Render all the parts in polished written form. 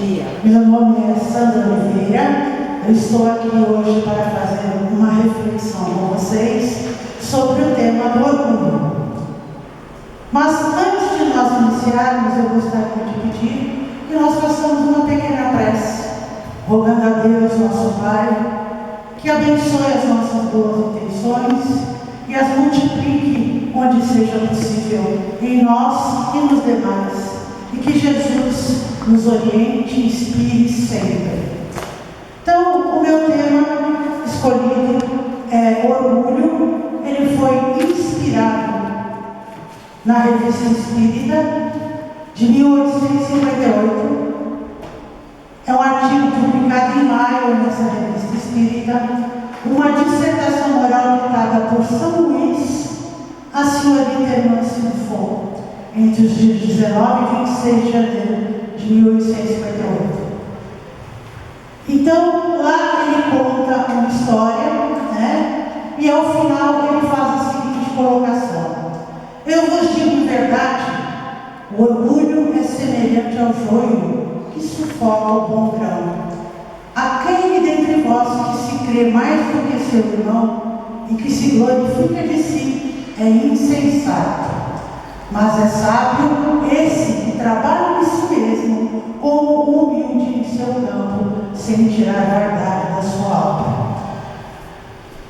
dia. Meu nome é Sandra Oliveira. Eu estou aqui hoje para fazer uma reflexão com vocês sobre o tema do orgulho. Mas antes de nós iniciarmos, eu gostaria de pedir que nós façamos uma pequena prece, rogando a Deus, nosso Pai, que abençoe as nossas boas intenções e as multiplique onde seja possível, em nós e nos demais, e que Jesus nos oriente e inspire sempre. Então, o meu tema escolhido é orgulho. Ele foi inspirado na Revista Espírita de 1858. É um artigo publicado em maio nessa Revista Espírita, uma dissertação moral ditada por São Luís a senhorita Irmã Sinfô, entre os dias 19 e 26 de janeiro de 1858. Então, lá ele conta uma história, e ao final ele faz a seguinte colocação: eu vos digo em verdade, o orgulho é semelhante ao joio que sufoca o bom grão. Aquele dentre vós que se crê mais do que seu irmão e que se glorifica de si é insensato, mas é sábio esse que trabalha em si mesmo como humilde em seu campo, sem tirar verdade da sua obra.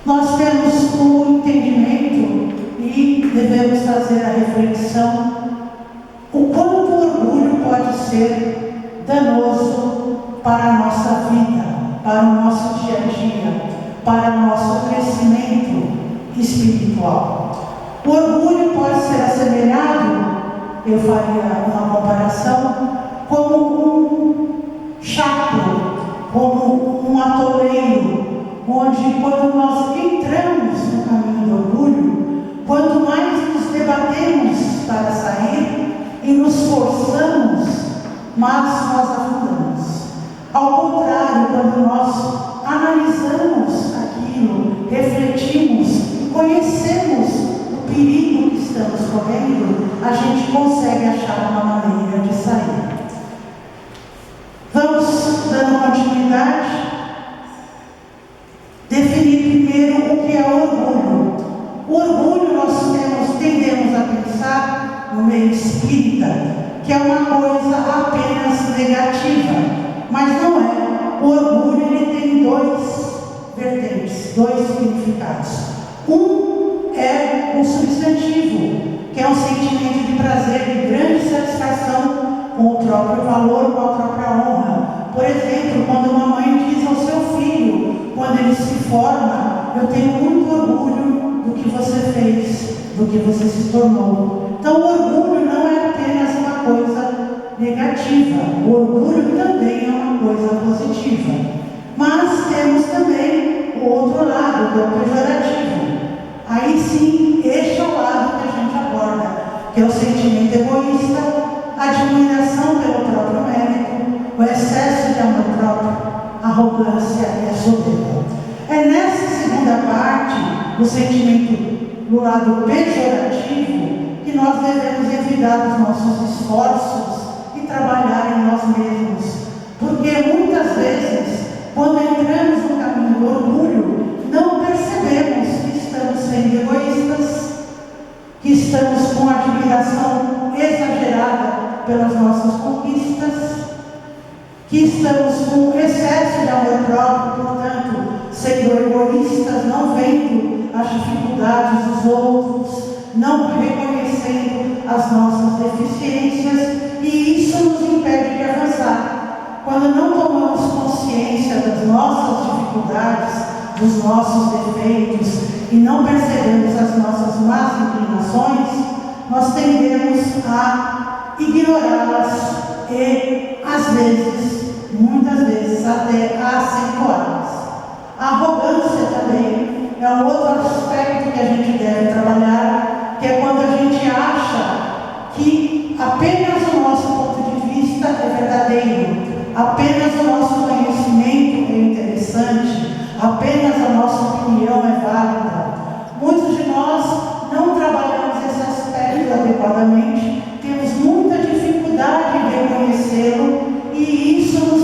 Nós temos o entendimento e devemos fazer a reflexão o quanto o orgulho pode ser danoso para a nossa vida, para o nosso dia a dia, para o nosso crescimento espiritual. O orgulho pode ser assemelhado, eu faria uma comparação, como um chato, como um atoleiro, onde quando nós entramos no caminho do orgulho, quanto mais nos debatemos para sair e nos forçamos, mais nós afundamos. Ao contrário, quando nós analisamos aquilo, refletimos e conhecemos o perigo que estamos correndo, a gente consegue achar uma maneira de sair. Vamos dando continuidade. Definir primeiro o que é orgulho. O orgulho nós tendemos a pensar no meio espírita que é uma coisa apenas negativa, mas não é. O orgulho ele tem dois vertentes, dois significados. Um é o substantivo, que é um sentimento de prazer, de grande satisfação com o próprio valor, com a própria honra. Por exemplo, quando uma mãe diz ao seu filho, quando ele se forma: eu tenho muito orgulho do que você fez, do que você se tornou. Então, o orgulho não é apenas uma coisa negativa, o orgulho também é uma coisa positiva. Mas temos também o outro lado, que é o pejorativo. Aí sim, este é o lado que a gente aborda, que é o sentimento egoísta, a admiração pelo próprio mérito, o excesso de amor próprio, a arrogância e a soberba. É nessa segunda parte, o sentimento do lado pejorativo, que nós devemos evitar os nossos esforços e trabalhar em nós mesmos. Porque muitas vezes, quando entramos no caminho do orgulho, não percebemos que estamos sendo egoístas, que estamos com admiração exagerada pelas nossas conquistas, que estamos com excesso de amor próprio, portanto, sendo egoístas, não vendo as dificuldades dos outros, não reconhecendo as nossas deficiências, e isso nos impede de avançar. Quando não tomamos consciência das nossas dificuldades, dos nossos defeitos, e não percebemos as nossas más inclinações, nós tendemos a ignorá-las e, às vezes, muitas vezes, até a acentuá-las. A arrogância também é um outro aspecto que a gente deve trabalhar, que é quando a gente acha que apenas o nosso ponto de vista é verdadeiro, apenas o nosso conhecimento é interessante, apenas a nossa opinião é válida. Muitos de nós não trabalhamos esse aspecto adequadamente, temos muita dificuldade em reconhecê-lo, e isso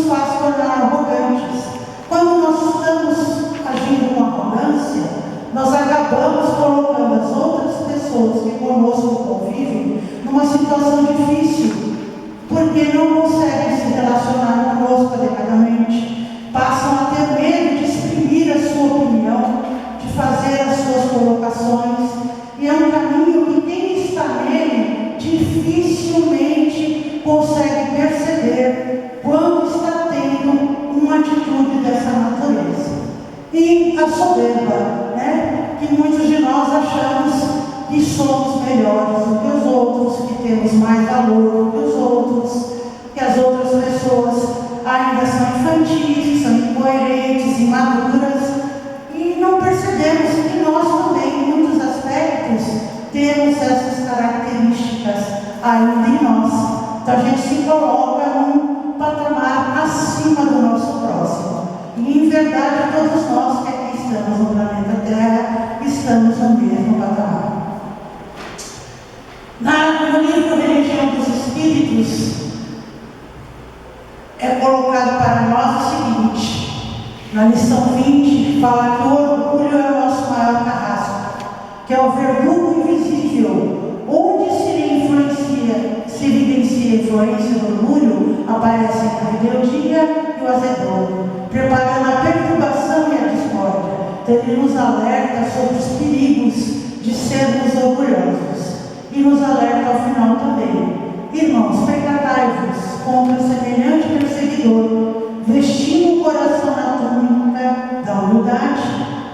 que somos melhores do que os outros, que temos mais valor do que os outros, que as outras pessoas ainda são infantis, são incoerentes, imaduras, e não percebemos que nós também, em muitos aspectos, temos essas características ainda em nós. Então a gente se coloca num patamar acima do nosso próximo. E em verdade todos nós que aqui estamos no planeta Terra, estamos no mesmo patamar. No livro Religião dos Espíritos, é colocado para nós o seguinte, na lição 20, fala que o orgulho é o nosso maior carrasco, que é o verdugo invisível, onde se evidencia a influência do orgulho, aparecem a rebeldia e o azedume, preparando a perturbação e a discórdia. Então ele nos alerta sobre os perigos de sermos orgulhosos e nos alerta ao final também. Irmãos, percatai-vos contra semelhante perseguidor, vestindo o coração na túnica da humildade,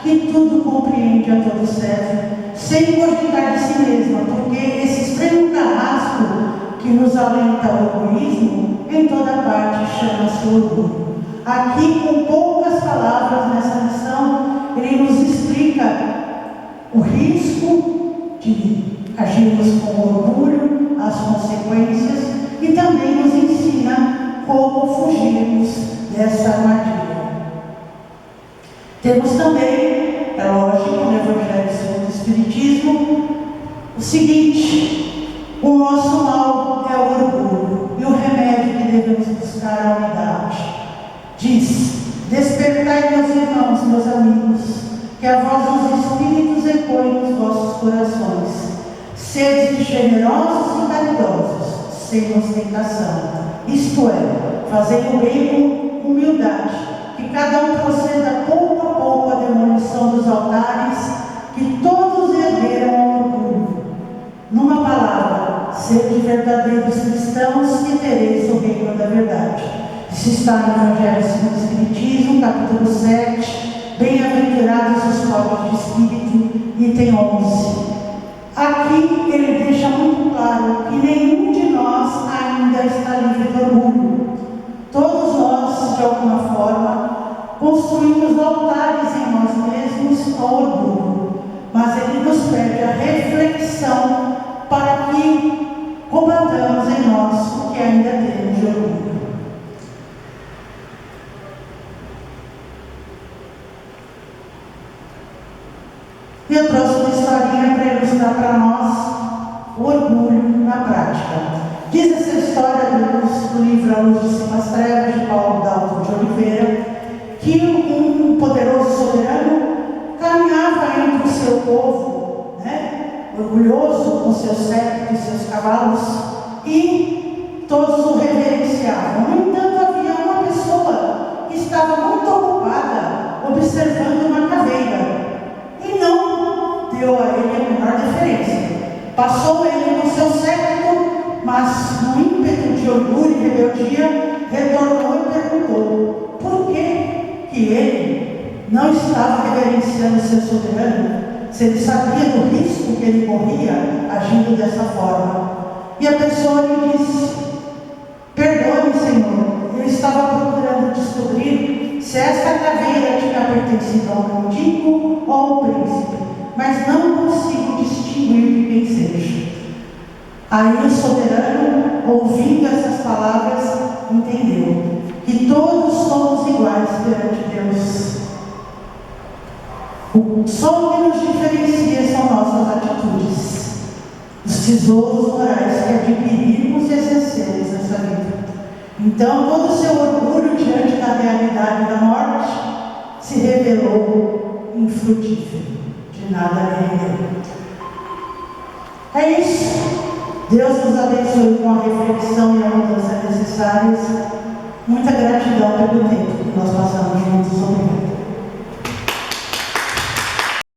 que tudo compreende, a todo serve, sem cogitar de si mesma, porque esse extremo carrasco que nos alenta ao egoísmo, em toda parte chama-se orgulho. Aqui, com poucas palavras nessa lição, ele nos explica o risco de agirmos com orgulho, as consequências, e também nos ensina como fugirmos dessa armadilha. Temos também, é lógico, no Evangelho segundo o Espiritismo, o seguinte: o nosso mal é o orgulho, e o remédio que devemos buscar é a unidade. Diz: despertai, meus irmãos, meus amigos, que a voz dos Espíritos ecoe nos vossos corações. Sede generosos e caridosos, sem ostentação, isto é, fazei o bem com humildade, que cada um proceda pouco a pouco a demolição dos altares que todos herderam ao orgulho. Numa palavra, sede verdadeiros cristãos, que tereis o reino da verdade. Isso está no Evangelho segundo o Espiritismo, capítulo 7, bem-aventurados os pobres de espírito, item 11. Aqui ele deixa muito claro que nenhum de nós ainda está livre do orgulho. Todos nós, de alguma forma, construímos altares em nós mesmos ao orgulho, mas ele nos pede a reflexão para que combatamos em nós o que ainda temos de orgulho. E eu trouxe uma historinha para ilustrar para nós o orgulho na prática. Diz essa história do livro A Luz de Cima das Trevas, de Paulo Dalto de Oliveira, que um poderoso soberano caminhava entre o seu povo, orgulhoso com seus séquitos e seus cavalos, e todos o reverenciavam. No entanto, havia uma pessoa que estava muito ocupada observando uma caveira, e não deu a ele a menor deferência. Passou ele com seu séquito, mas no ímpeto de orgulho e rebeldia, retornou e perguntou por que ele não estava reverenciando seu soberano, se ele sabia do risco que ele corria agindo dessa forma. E a pessoa lhe disse: perdone, Senhor, eu estava procurando descobrir se essa caveira tinha pertencido a um mendigo ou a um príncipe, mas não consigo distinguir de quem seja. Aí o soberano, ouvindo essas palavras, entendeu que todos somos iguais perante Deus. Só o que nos diferencia são nossas atitudes, os tesouros morais que adquirimos e exercemos nessa vida. Então, todo o seu orgulho diante da realidade da morte se revelou infrutífero, de nada rendeu. É isso. Deus nos abençoe com a reflexão e a mudança necessárias. Muita gratidão pelo tempo que nós passamos juntos. Obrigado.